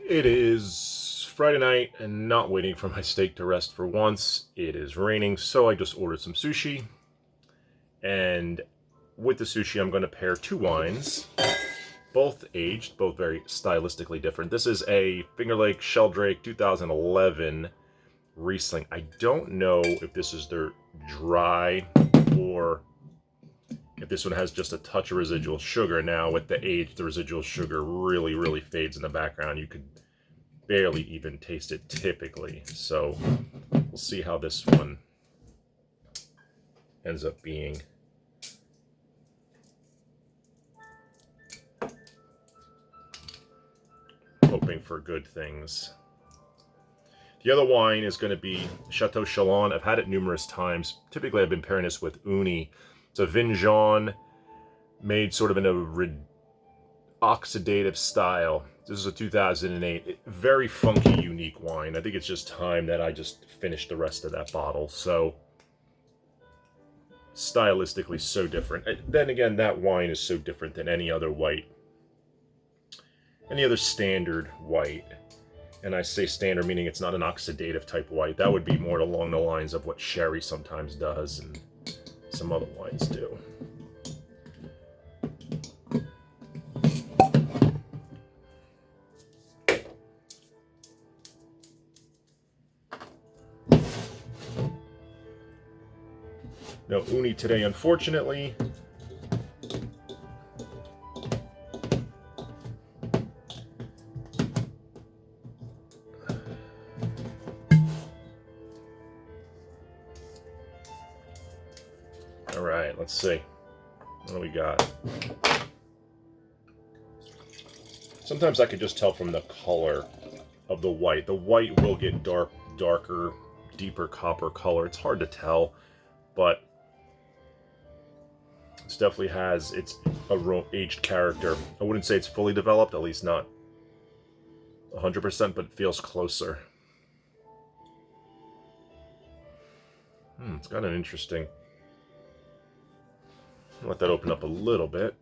It is Friday night and not waiting for my steak to rest for once. It is raining, so I just ordered some sushi. And with the sushi, I'm going to pair two wines, both aged, both very stylistically different. This is a Finger Lake Sheldrake 2011 Riesling. I don't know if this is their dry or if this one has just a touch of residual sugar. Now, with the age, the residual sugar really fades in the background. You could barely even taste it typically. So we'll see how this one ends up being. Hoping for good things. The other wine is going to be Chateau Chalon. I've had it numerous times. Typically, I've been pairing this with Uni. It's a Vin Jaune made sort of in a oxidative style. This is a 2008. Very funky, unique wine. I think it's just time that I just finished the rest of that bottle. So, stylistically so different. Then again, that wine is so different than any other white. Any other standard white. And I say standard meaning it's not an oxidative type white. That would be more along the lines of what sherry sometimes does and some other wines do. No Uni today, unfortunately. All right, let's see. What do we got? Sometimes I could just tell from the color of the white. The white will get darker, deeper copper color. It's hard to tell, but it definitely has its aged character. I wouldn't say it's fully developed, at least not 100%, but it feels closer. It's got an interesting... Let that open up a little bit.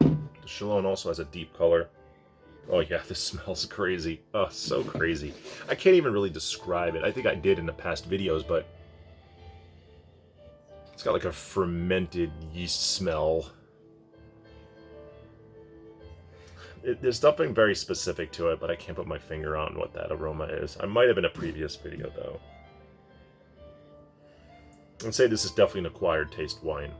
The Chalon also has a deep color. Oh yeah, this smells crazy. Oh, so crazy. I can't even really describe it. I think I did in the past videos, but it's got like a fermented yeast smell. There's something very specific to it, but I can't put my finger on what that aroma is. I might have in a previous video, though. I'd say this is definitely an acquired taste wine.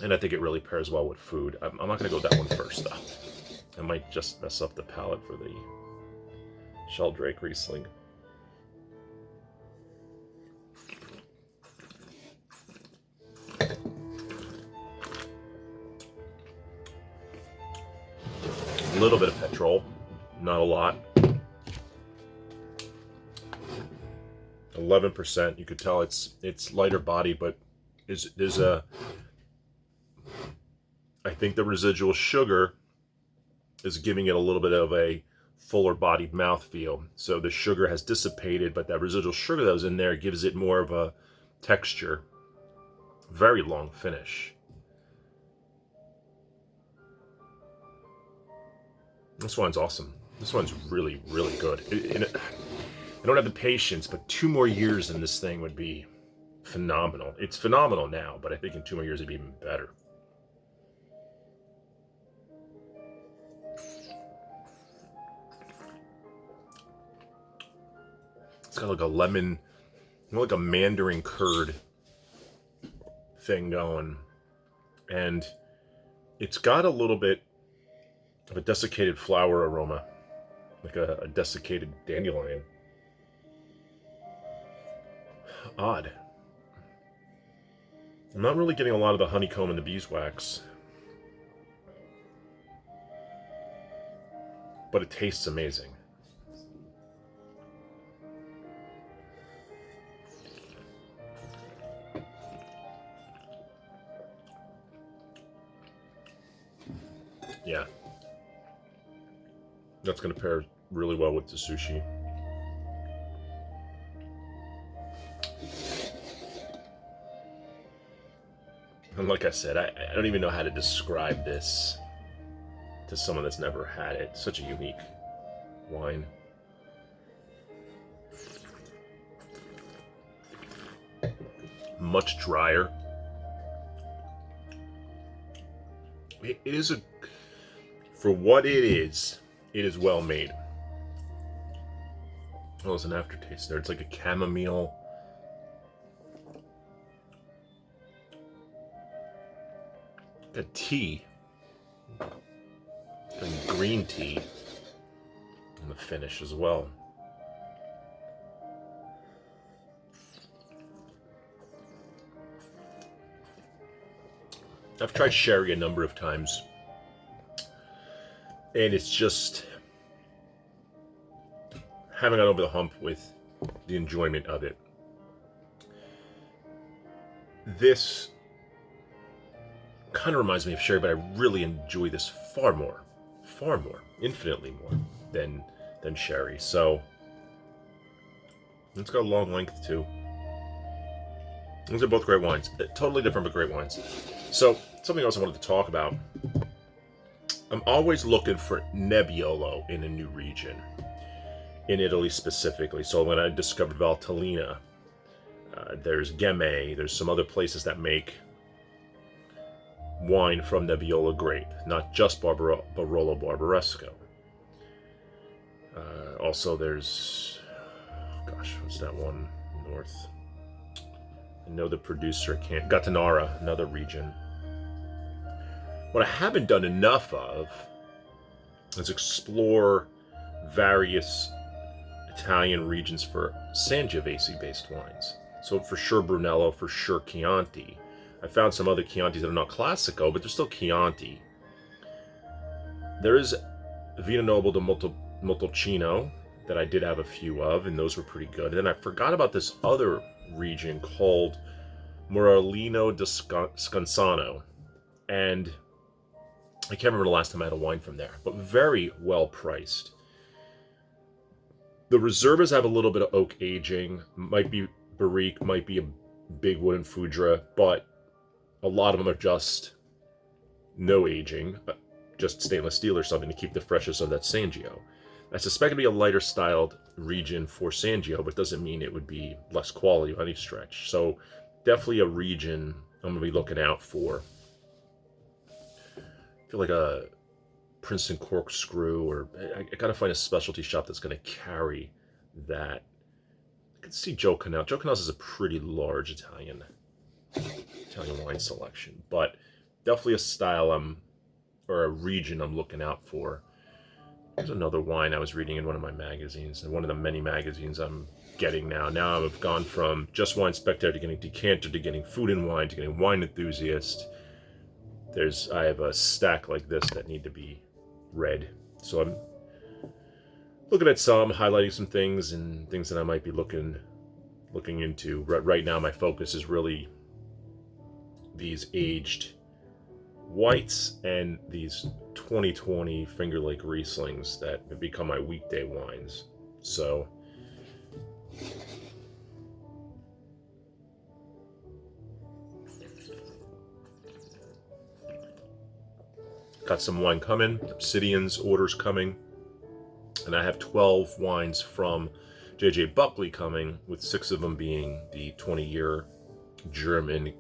And I think it really pairs well with food. I'm not going to go with that one first, though. I might just mess up the palate for the Sheldrake Riesling. A little bit of petrol, not a lot. 11%. You could tell it's lighter body, but there's a... I think the residual sugar is giving it a little bit of a fuller bodied mouthfeel. So the sugar has dissipated, but that residual sugar that was in there gives it more of a texture. Very long finish. This wine's awesome. This one's really good. I don't have the patience, but 2 more years in this thing would be phenomenal. It's phenomenal now, but I think in 2 more years it'd be even better. It's got like a lemon, like a mandarin curd thing going. And it's got a little bit of a desiccated flower aroma, like a desiccated dandelion. Odd. I'm not really getting a lot of the honeycomb and the beeswax. But it tastes amazing. Yeah. That's going to pair really well with the sushi. And like I said, I don't even know how to describe this. to someone that's never had it. Such a unique wine. Much drier. It is for what it is well made. Oh, there's an aftertaste there. It's like a chamomile. A tea. And green tea. And the finish as well. I've tried sherry a number of times. And it's just haven't got over the hump with the enjoyment of it. This kind of reminds me of sherry, but I really enjoy this far more, infinitely more than sherry. So it's got a long length too. These are both great wines, totally different but great wines. So something else I wanted to talk about. I'm always looking for Nebbiolo in a new region, in Italy specifically. So when I discovered Valtellina, there's Gamay, there's some other places that make wine from Nebbiolo grape, not just Barolo Barbaresco. Also there's, gosh, what's that one north? I know the producer can't, Gattinara, another region. What I haven't done enough of is explore various Italian regions for Sangiovese based wines. So for sure Brunello, for sure Chianti. I found some other Chiantis that are not Classico, but they're still Chianti. There is Vino Noble de Montalcino that I did have a few of, and those were pretty good. And then I forgot about this other region called Morellino di Scansano. And I can't remember the last time I had a wine from there, but very well priced. The Reservas have a little bit of oak aging, might be Barrique, might be a big wooden Foudre, but a lot of them are just no aging, just stainless steel or something to keep the freshness of that Sangio. I suspect it'd be a lighter styled region for Sangio, but doesn't mean it would be less quality by any stretch. So definitely a region I'm going to be looking out for. I feel like a Princeton Corkscrew, or I got to find a specialty shop that's going to carry that. I could see Joe Canal. Joe Canals is a pretty large Italian wine selection, but definitely a style or a region I'm looking out for. There's another wine I was reading in one of my magazines, and one of the many magazines I'm getting now. Now I've gone from just Wine Spectator to getting Decanter to getting Food and Wine to getting Wine Enthusiast. I have a stack like this that need to be read. So I'm looking at some, highlighting some things and things that I might be looking into. Right now my focus is really these aged whites and these 2020 Finger Lake Rieslings that have become my weekday wines. So got some wine coming, Obsidian's orders coming, and I have 12 wines from J.J. Buckley coming, with 6 of them being the 20-year German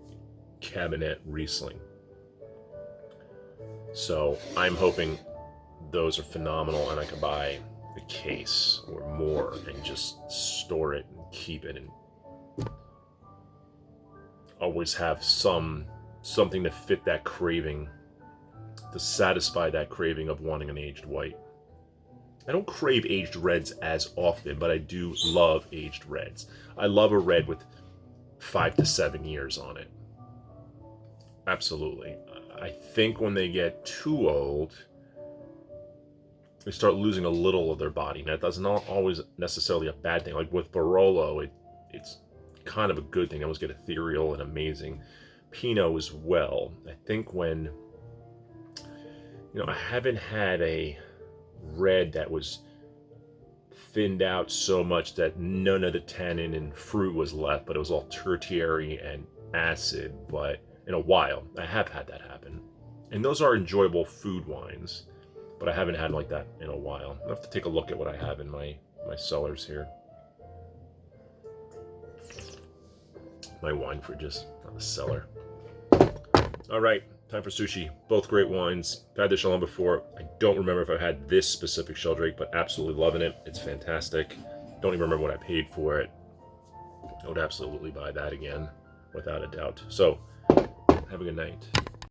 Cabernet Riesling. So I'm hoping those are phenomenal, and I can buy a case or more and just store it and keep it, and always have something to fit that craving, to satisfy that craving of wanting an aged white. I don't crave aged reds as often, but I do love aged reds. I love a red with 5 to 7 years on it. Absolutely. I think when they get too old, they start losing a little of their body. Now, that's not always necessarily a bad thing. Like with Barolo, it's kind of a good thing. I always get ethereal and amazing. Pinot as well. I think when, I haven't had a red that was thinned out so much that none of the tannin and fruit was left, but it was all tertiary and acid. But in a while, I have had that happen. And those are enjoyable food wines. but I haven't had like that in a while. I have to take a look at what I have in my cellars here. My wine fridges, not a cellar. All right, time for sushi. Both great wines. I've had the Shalom before. I don't remember if I had this specific Sheldrake, but absolutely loving it. It's fantastic. Don't even remember what I paid for it. I would absolutely buy that again, without a doubt. So, have a good night.